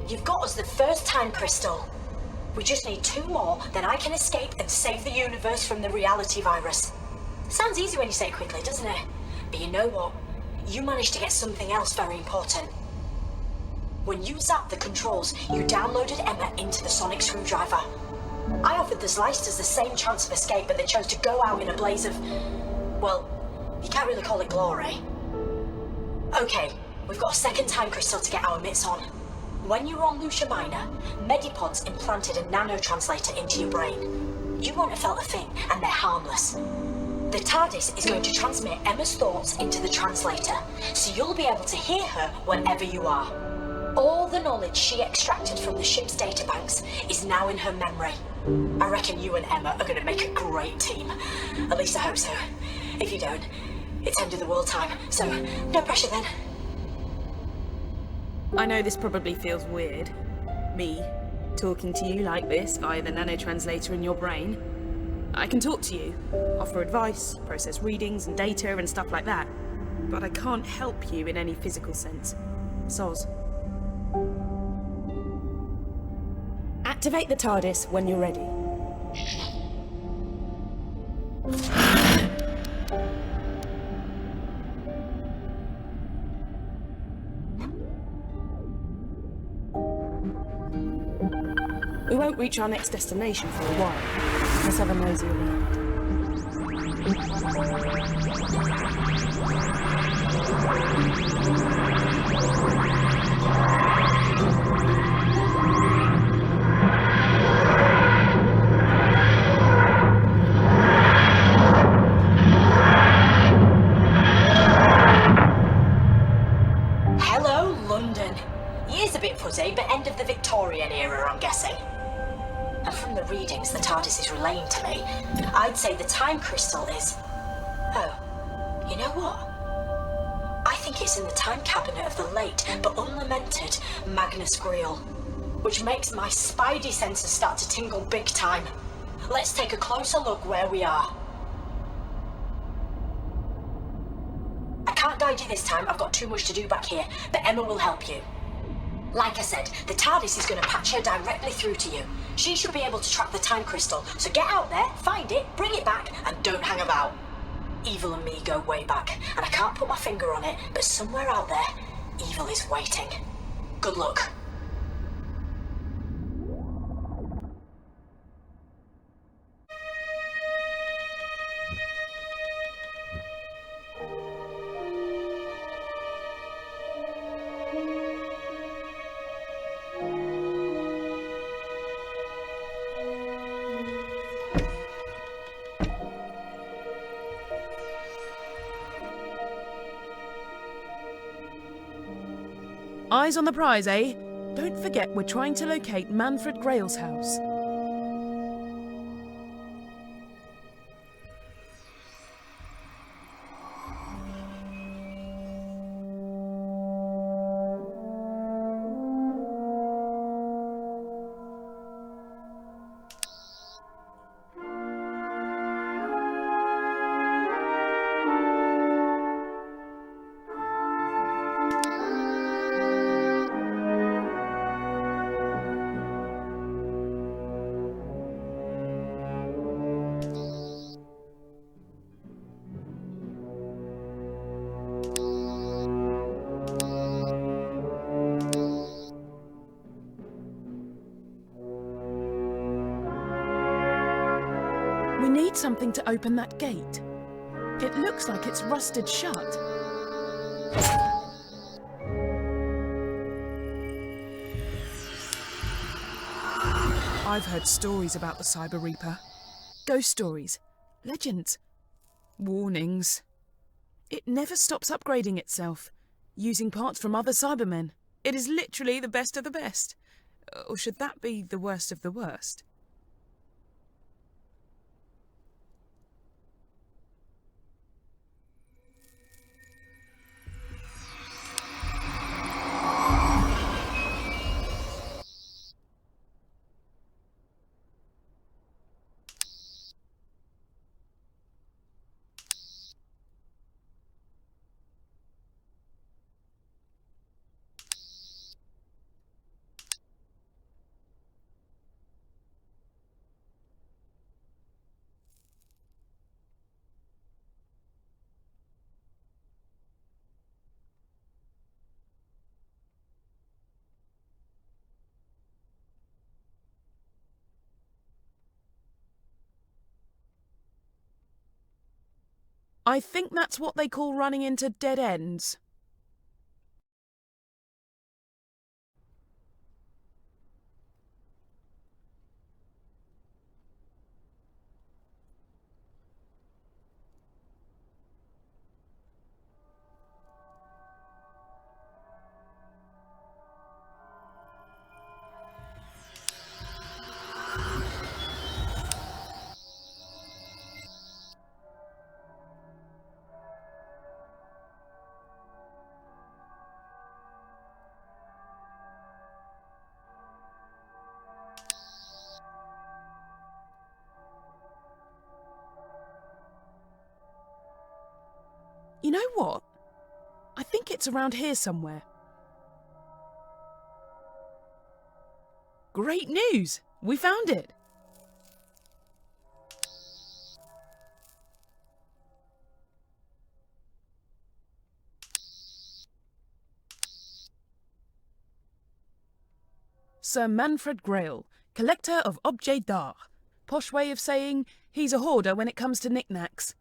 You've got us the first time crystal. We just need 2 more, then I can escape and save the universe from the reality virus. Sounds easy when you say it quickly, doesn't it? But you know what? You managed to get something else very important. When you zapped the controls, you downloaded Emma into the sonic screwdriver. I offered the Slicers the same chance of escape, but they chose to go out in a blaze of... well, you can't really call it glory. Okay, we've got a second time crystal to get our mitts on. When you were on Lucia Minor, Medipods implanted a nanotranslator into your brain. You won't have felt a thing, and they're harmless. The TARDIS is going to transmit Emma's thoughts into the translator, so you'll be able to hear her wherever you are. All the knowledge she extracted from the ship's databanks is now in her memory. I reckon you and Emma are going to make a great team. At least I hope so. If you don't, it's end of the world time, so no pressure then. I know this probably feels weird. Me, talking to you like this via the nanotranslator in your brain. I can talk to you, offer advice, process readings and data and stuff like that. But I can't help you in any physical sense. Soz. Activate the TARDIS when you're ready. We won't reach our next destination for a while. Let's have a nosy around. Hello, London. Year's a bit fuzzy, but end of the Victorian era, I'm guessing. And from the readings the TARDIS is relaying to me, I'd say the time crystal is... oh, you know what? I think it's in the time cabinet of the late but unlamented Magnus Greel, which makes my spidey senses start to tingle big time. Let's take a closer look where we are. I can't guide you this time, I've got too much to do back here, but Emma will help you. Like I said, the TARDIS is going to patch her directly through to you. She should be able to track the time crystal, so get out there, find it, bring it back, and don't hang about. Evil and me go way back, and I can't put my finger on it, but somewhere out there, evil is waiting. Good luck. Eyes on the prize, eh? Don't forget we're trying to locate Manfred Grail's house. We need something to open that gate. It looks like it's rusted shut. I've heard stories about the Cyber Reaper. Ghost stories, legends, warnings. It never stops upgrading itself, using parts from other Cybermen. It is literally the best of the best. Or should that be the worst of the worst? I think that's what they call running into dead ends. You know what? I think it's around here somewhere. Great news! We found it! Sir Manfred Grail, collector of objets d'art. Posh way of saying he's a hoarder when it comes to knickknacks.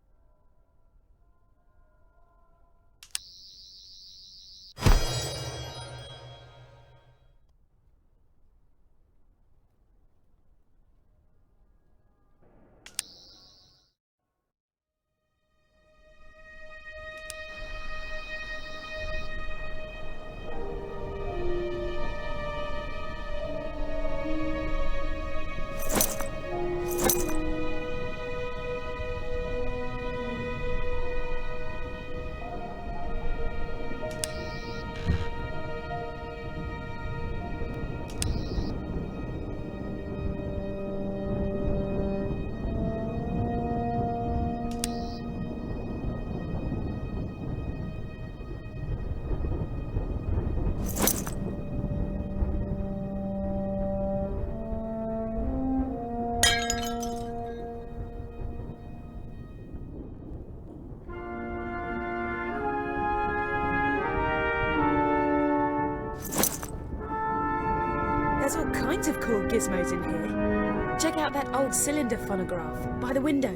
There's all kinds of cool gizmos in here. Check out that old cylinder phonograph by the window.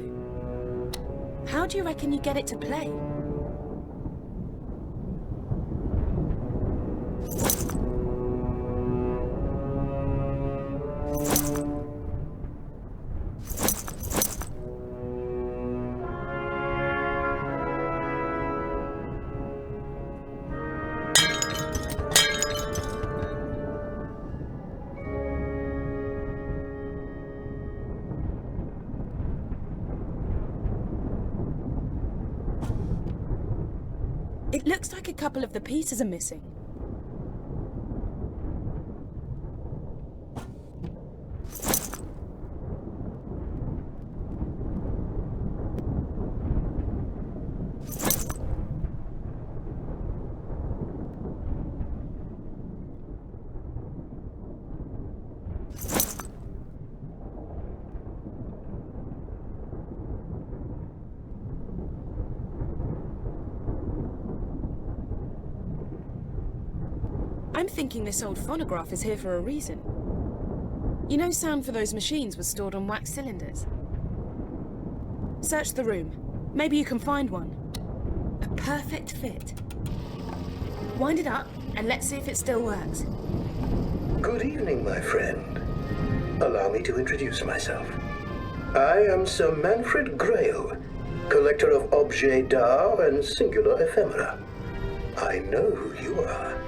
How do you reckon you get it to play? It looks like a couple of the pieces are missing. I'm thinking this old phonograph is here for a reason. You know, sound for those machines was stored on wax cylinders. Search the room. Maybe you can find one. A perfect fit. Wind it up and let's see if it still works. Good evening, my friend. Allow me to introduce myself. I am Sir Manfred Grail, collector of objets d'art and singular ephemera. I know who you are.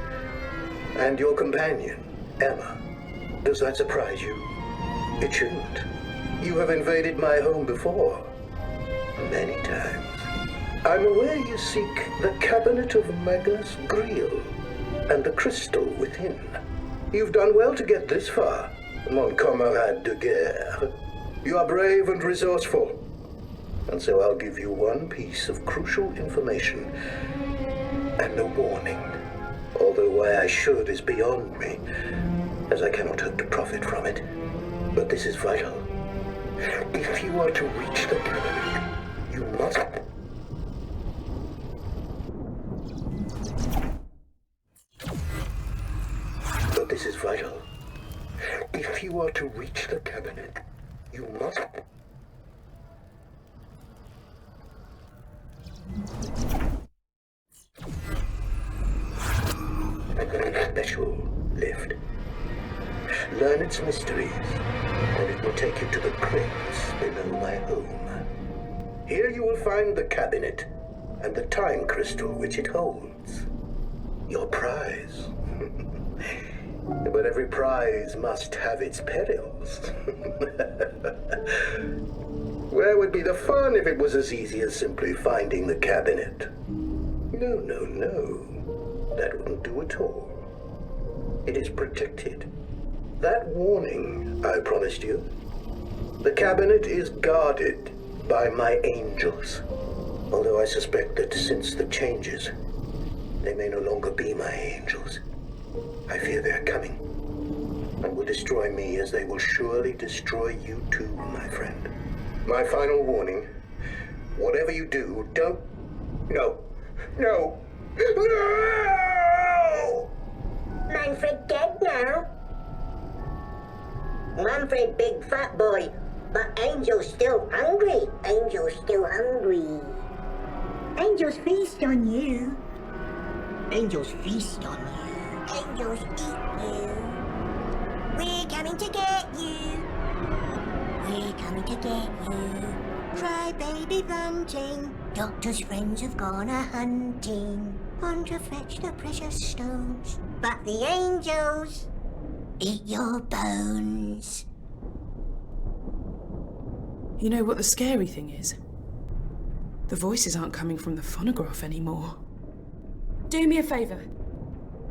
And your companion, Emma. Does that surprise you? It shouldn't. You have invaded my home before. Many times. I'm aware you seek the cabinet of Magnus Greel and the crystal within. You've done well to get this far, mon camarade de guerre. You are brave and resourceful. And so I'll give you one piece of crucial information and a warning. Although why I should is beyond me, as I cannot hope to profit from it. But this is vital. If you are to reach the cabinet, you must... But this is vital. If you are to reach the cabinet, you must... a very special lift. Learn its mysteries, and it will take you to the crypts below my home. Here you will find the cabinet and the time crystal which it holds. Your prize. But every prize must have its perils. Where would be the fun if it was as easy as simply finding the cabinet? No, no, no. That wouldn't do at all. It is protected. That warning I promised you. The cabinet is guarded by my angels. Although I suspect that since the changes, they may no longer be my angels. I fear they're coming, and will destroy me as they will surely destroy you too, my friend. My final warning, whatever you do, don't... No. No. No! Manfred dead now? Manfred big fat boy, but Angel's still hungry. Angel's still hungry. Angels feast on you. Angels feast on you. Angels eat you. We're coming to get you. We're coming to get you. Cry baby bunting. Doctor's friends have gone a-hunting on to fetch the precious stones. But the angels eat your bones. You know what the scary thing is? The voices aren't coming from the phonograph anymore. Do me a favour.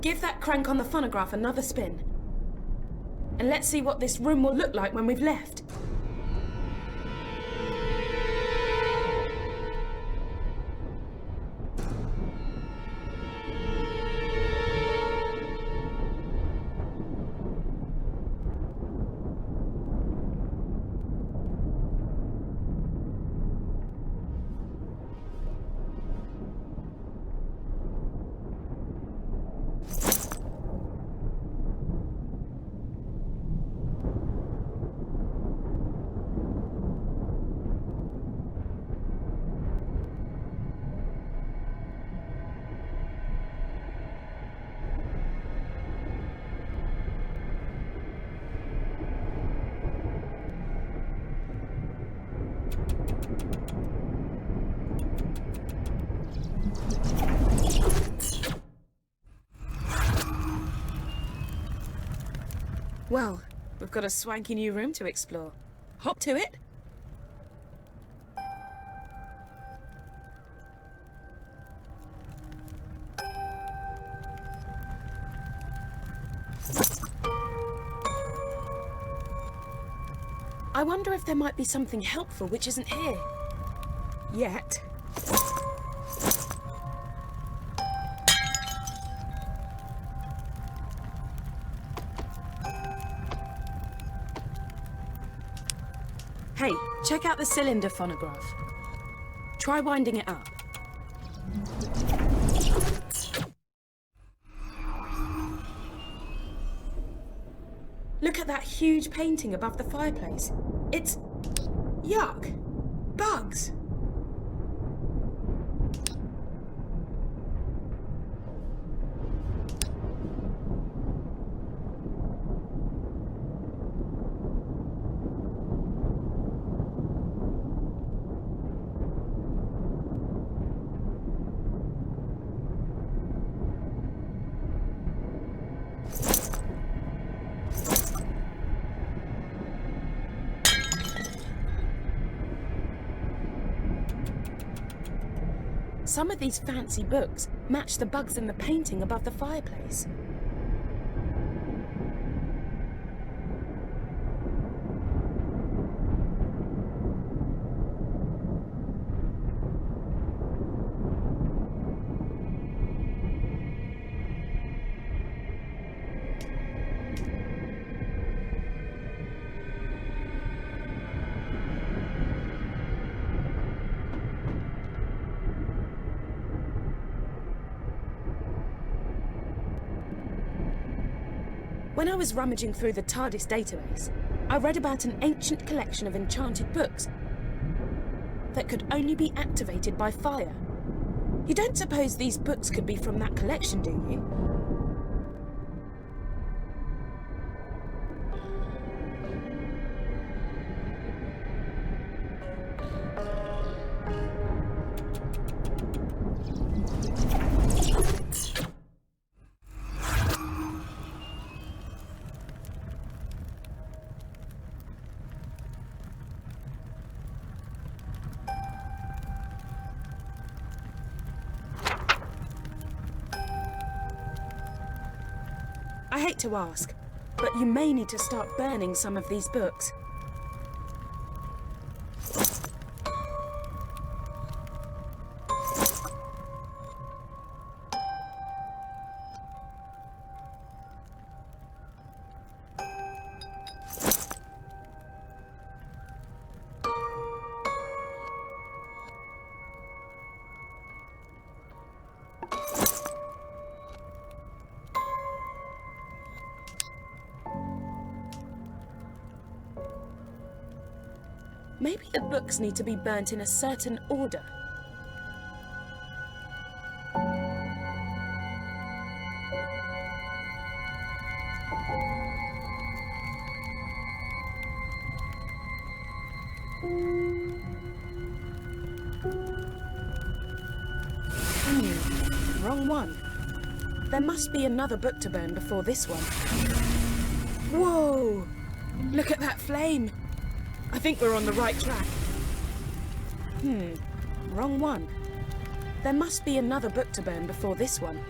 Give that crank on the phonograph another spin. And let's see what this room will look like when we've left. Well, we've got a swanky new room to explore. Hop to it. I wonder if there might be something helpful which isn't here. Yet. Hey, check out the cylinder phonograph. Try winding it up. Look at that huge painting above the fireplace. It's... yuck. Bugs. Some of these fancy books match the bugs in the painting above the fireplace. When I was rummaging through the TARDIS database, I read about an ancient collection of enchanted books that could only be activated by fire. You don't suppose these books could be from that collection, do you? I hate to ask, but you may need to start burning some of these books. Maybe the books need to be burnt in a certain order. Wrong one. There must be another book to burn before this one. Whoa! Look at that flame! I think we're on the right track. Wrong one. There must be another book to burn before this one.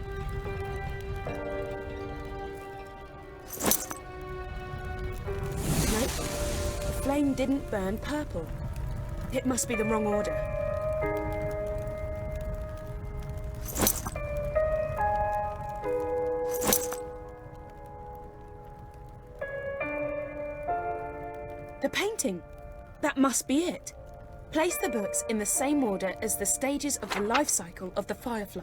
Nope. The flame didn't burn purple. It must be the wrong order. The painting! That must be it. Place the books in the same order as the stages of the life cycle of the firefly.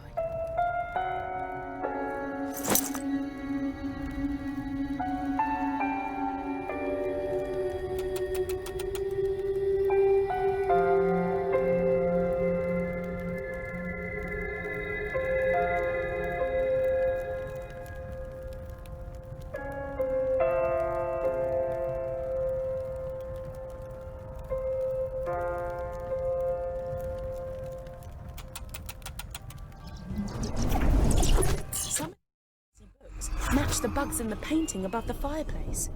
Some books match the bugs in the painting above the fireplace.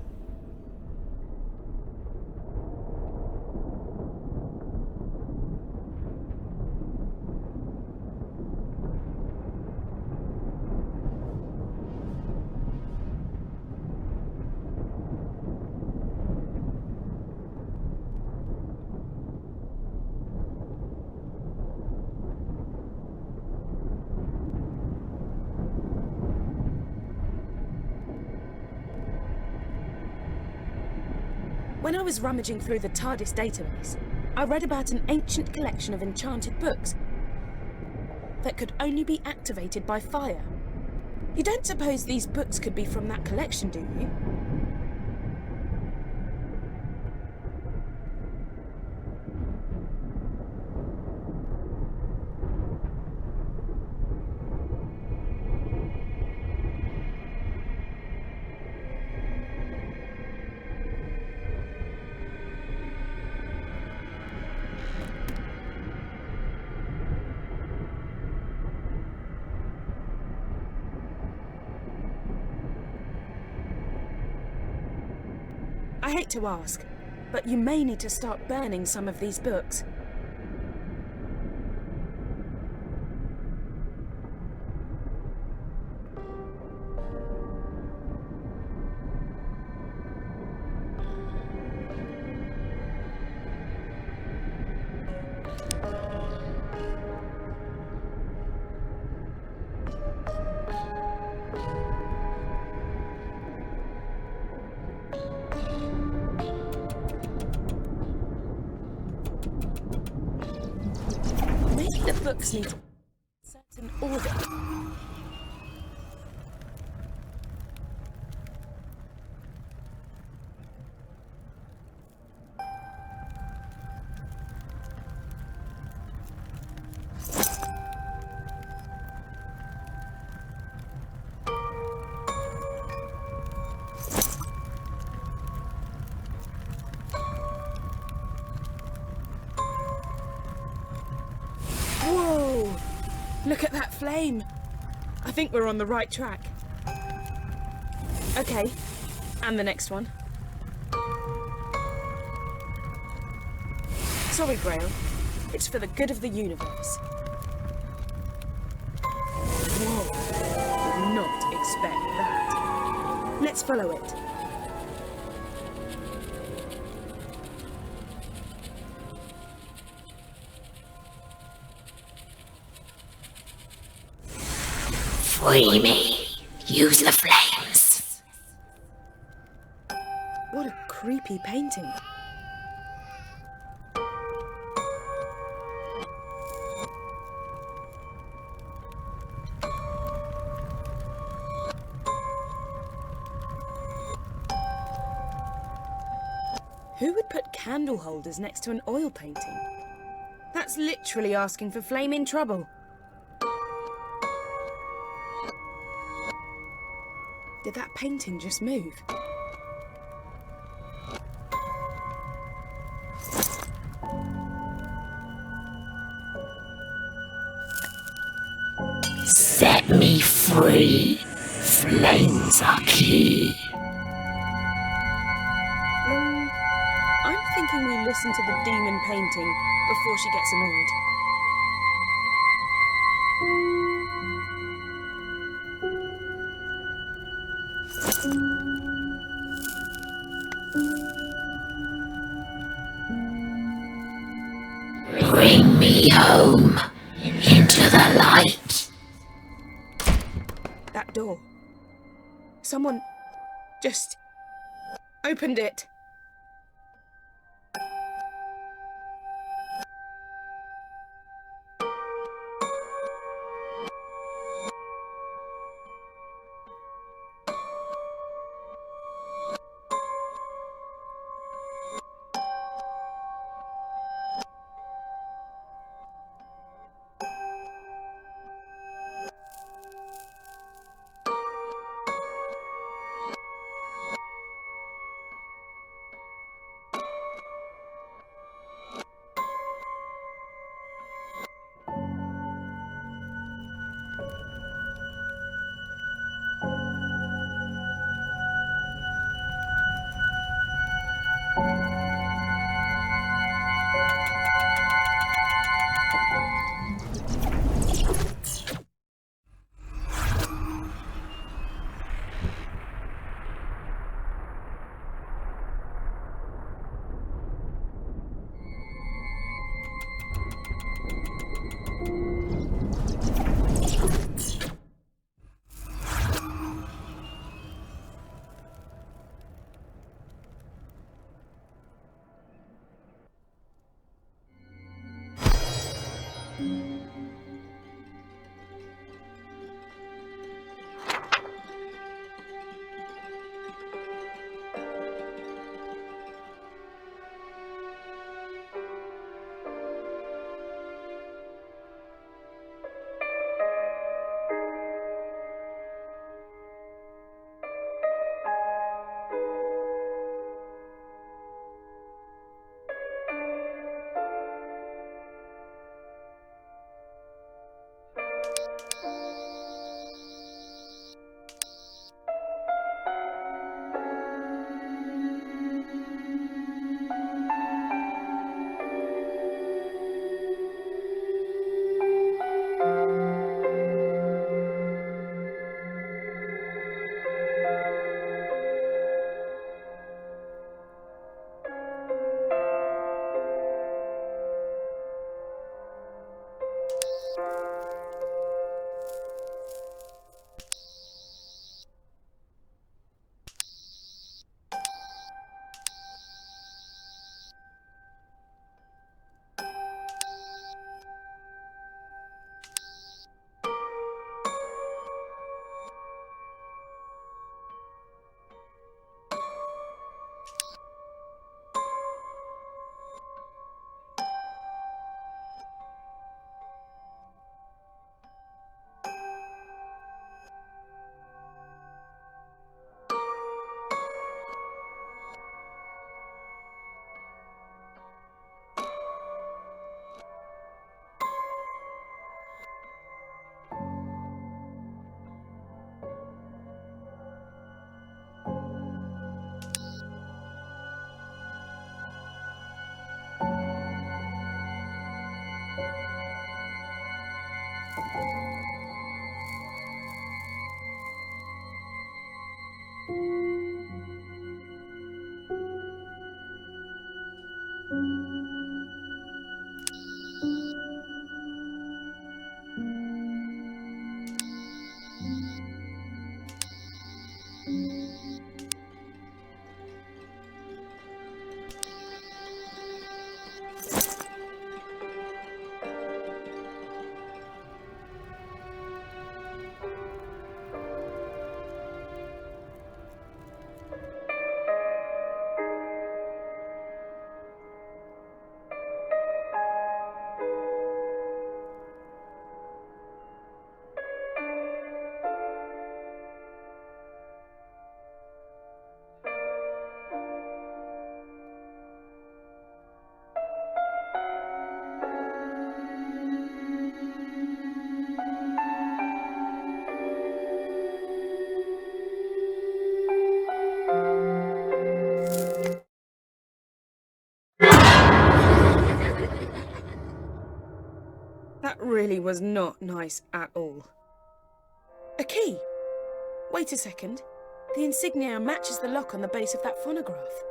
When I was rummaging through the TARDIS database, I read about an ancient collection of enchanted books that could only be activated by fire. You don't suppose these books could be from that collection, do you? I hate to ask, but you may need to start burning some of these books. The books need a certain order. Whoa! Look at that flame! I think we're on the right track. Okay, and the next one. Sorry, Grail. It's for the good of the universe. Whoa! Did not expect that. Let's follow it. Free me. Use the flames. What a creepy painting. Who would put candle holders next to an oil painting? That's literally asking for flaming trouble. Did that painting just move? Set me free. Flames are key. I'm thinking we listen to the demon painting before she gets annoyed. Bring me home. Into the light. That door. Someone just opened it. really was not nice at all. A key! Wait a second. The insignia matches the lock on the base of that phonograph.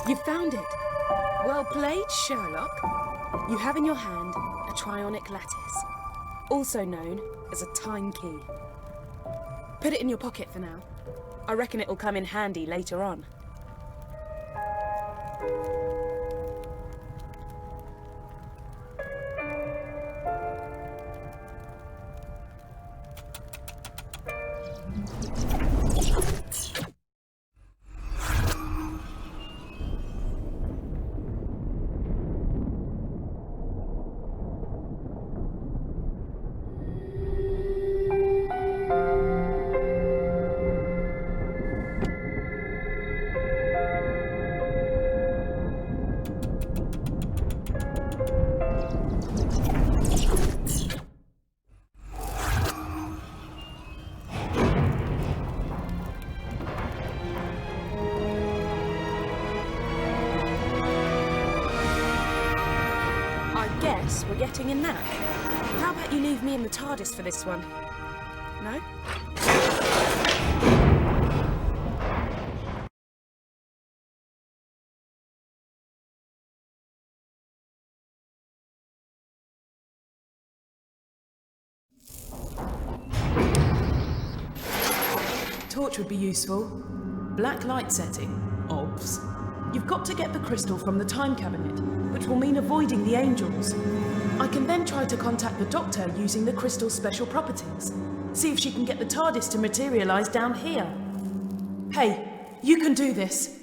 You found it. Well played, Sherlock. You have in your hand a trionic lattice, also known as a time key. Put it in your pocket for now. I reckon it'll come in handy later on. We're getting in that. How about you leave me in the TARDIS for this one? No? Torch would be useful. Black light setting, obvs. You've got to get the crystal from the time cabinet, which will mean avoiding the angels. I can then try to contact the Doctor using the crystal's special properties. See if she can get the TARDIS to materialise down here. Hey, you can do this.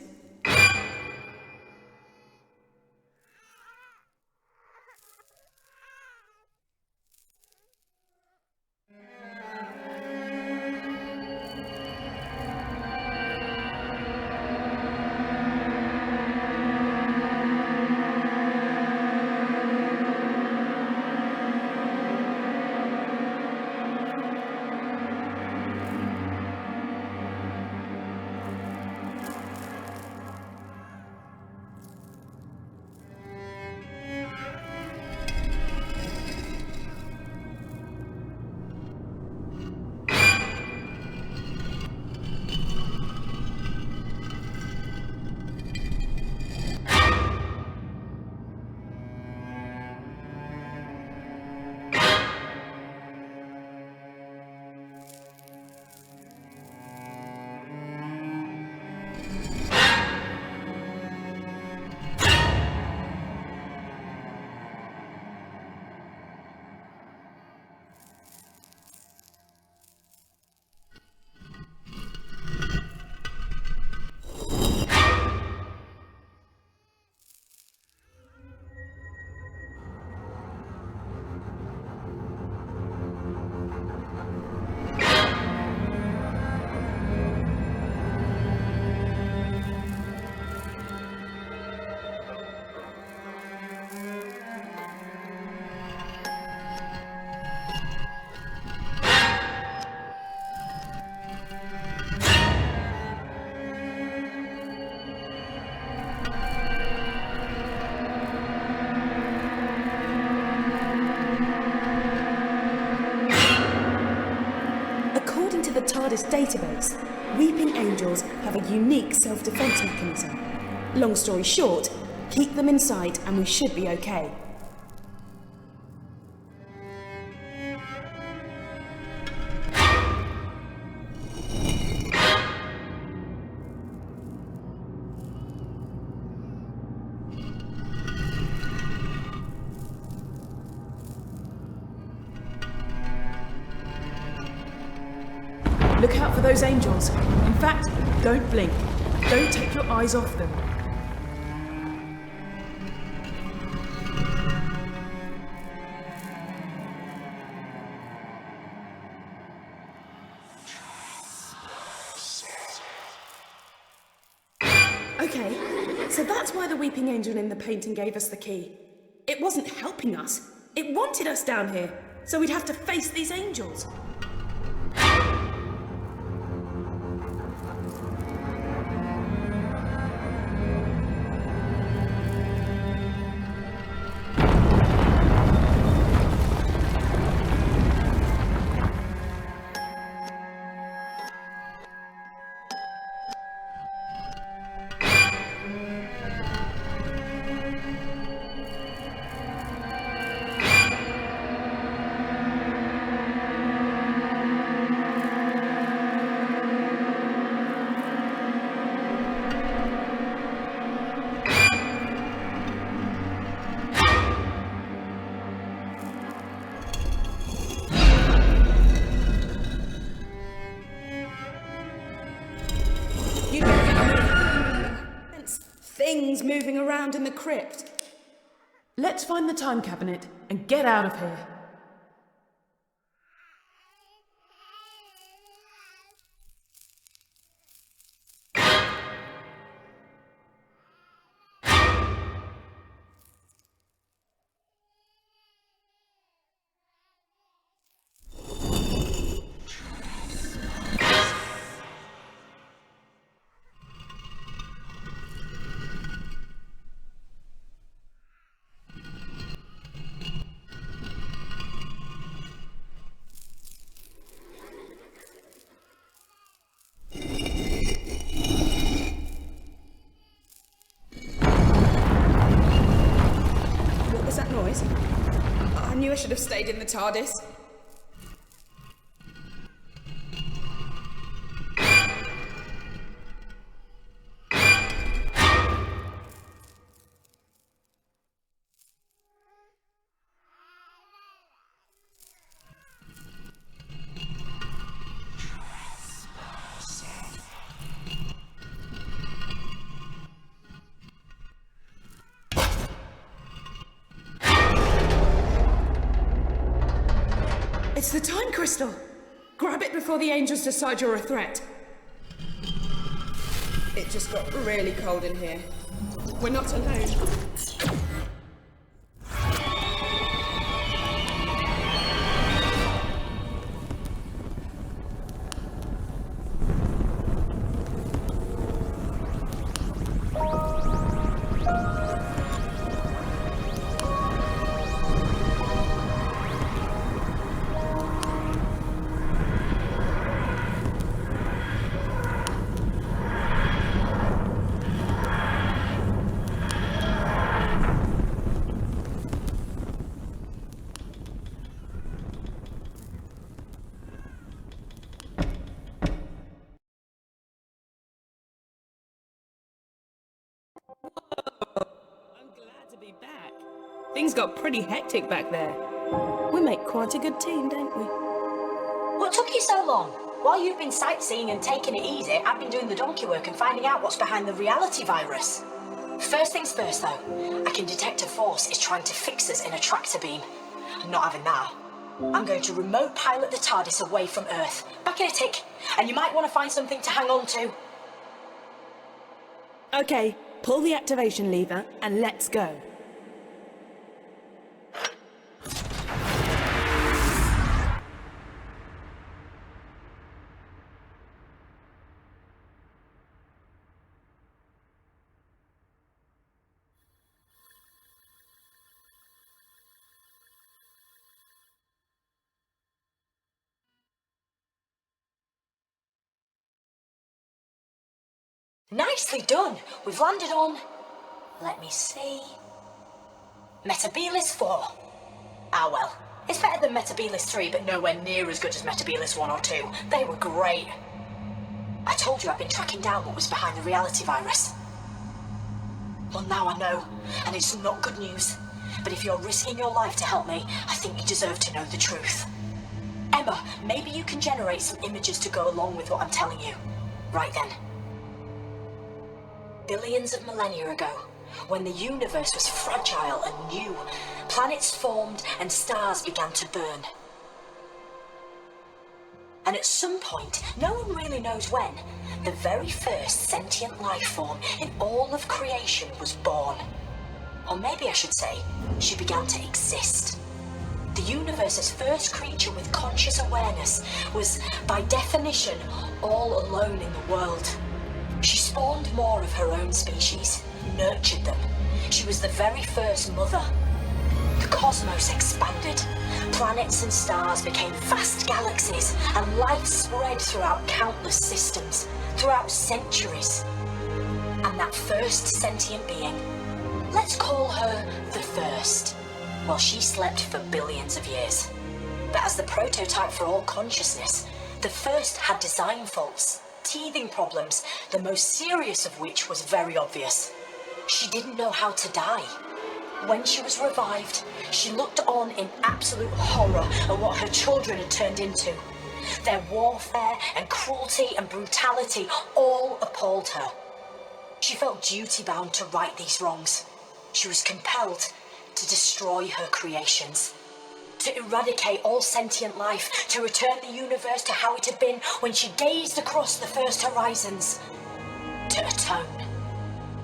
TARDIS database, weeping angels have a unique self-defense mechanism. Long story short, keep them in sight and we should be okay. Look out for those angels. In fact, don't blink. Don't take your eyes off them. Okay, so that's why the weeping angel in the painting gave us the key. It wasn't helping us. It wanted us down here, so we'd have to face these angels. Things moving around in the crypt. Let's find the time cabinet and get out of here. I knew I should have stayed in the TARDIS. It's the time crystal! Grab it before the angels decide you're a threat. It just got really cold in here. We're not alone. I'm glad to be back. Things got pretty hectic back there. We make quite a good team, don't we? What took you so long? While you've been sightseeing and taking it easy, I've been doing the donkey work and finding out what's behind the reality virus. First things first, though, I can detect a force is trying to fix us in a tractor beam. I'm not having that. I'm going to remote pilot the TARDIS away from Earth. Back in a tick, and you might want to find something to hang on to. Okay, pull the activation lever and let's go. Nicely done. We've landed on... Let me see... Metabilis 4. Ah well, it's better than Metabilis 3, but nowhere near as good as Metabilis 1 or 2. They were great. I told you I've been tracking down what was behind the reality virus. Well, now I know, and it's not good news. But if you're risking your life to help me, I think you deserve to know the truth. Emma, maybe you can generate some images to go along with what I'm telling you. Right then. Billions of millennia ago, when the universe was fragile and new, planets formed and stars began to burn. And at some point, no one really knows when, the very first sentient life form in all of creation was born. Or maybe I should say, she began to exist. The universe's first creature with conscious awareness was, by definition, all alone in the world. She spawned more of her own species, nurtured them. She was the very first mother. The cosmos expanded. Planets and stars became vast galaxies, and life spread throughout countless systems, throughout centuries. And that first sentient being, let's call her the First. Well, she slept for billions of years. But as the prototype for all consciousness, the First had design faults, teething problems, the most serious of which was very obvious. She didn't know how to die. When she was revived, she looked on in absolute horror at what her children had turned into. Their warfare and cruelty and brutality all appalled her. She felt duty-bound to right these wrongs. She was compelled to destroy her creations, to eradicate all sentient life, to return the universe to how it had been when she gazed across the first horizons, to atone.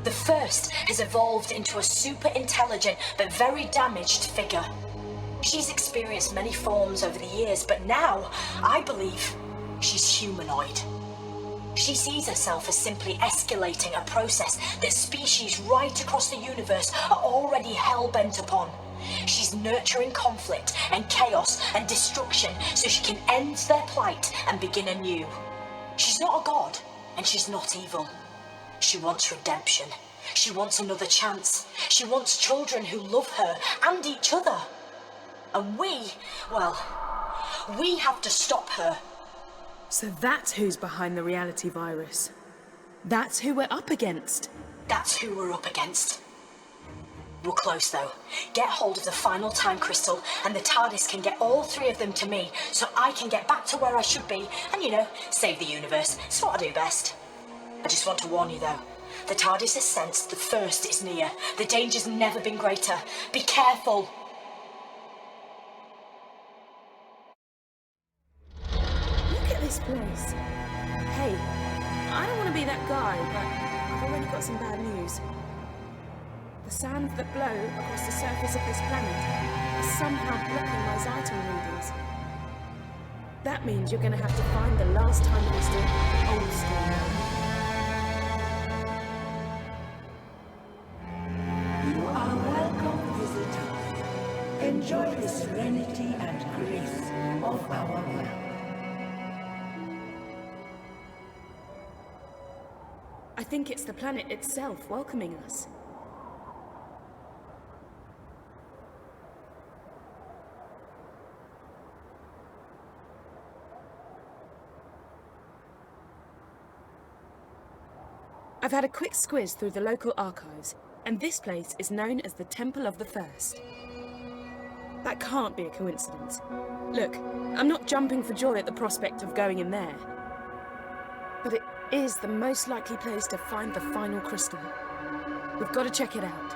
The First has evolved into a super intelligent but very damaged figure. She's experienced many forms over the years, but now, I believe, she's humanoid. She sees herself as simply escalating a process that species right across the universe are already hell-bent upon. She's nurturing conflict and chaos and destruction so she can end their plight and begin anew. She's not a god, and she's not evil. She wants redemption. She wants another chance. She wants children who love her and each other. And we have to stop her. So that's who's behind the reality virus. That's who we're up against. That's who we're up against. We're close, though. Get hold of the final time crystal, and the TARDIS can get all three of them to me, so I can get back to where I should be, and, save the universe. It's what I do best. I just want to warn you, though. The TARDIS has sensed the First is near. The danger's never been greater. Be careful. Look at this place. Hey, I don't want to be that guy, but I've already got some bad news. The sands that blow across the surface of this planet are somehow blocking my Zyton readings. That means you're going to have to find the last time crystal old school. You are welcome, visitors. Enjoy the serenity and grace of our world. I think it's the planet itself welcoming us. I've had a quick squiz through the local archives, and this place is known as the Temple of the First. That can't be a coincidence. Look, I'm not jumping for joy at the prospect of going in there. But it is the most likely place to find the final crystal. We've got to check it out.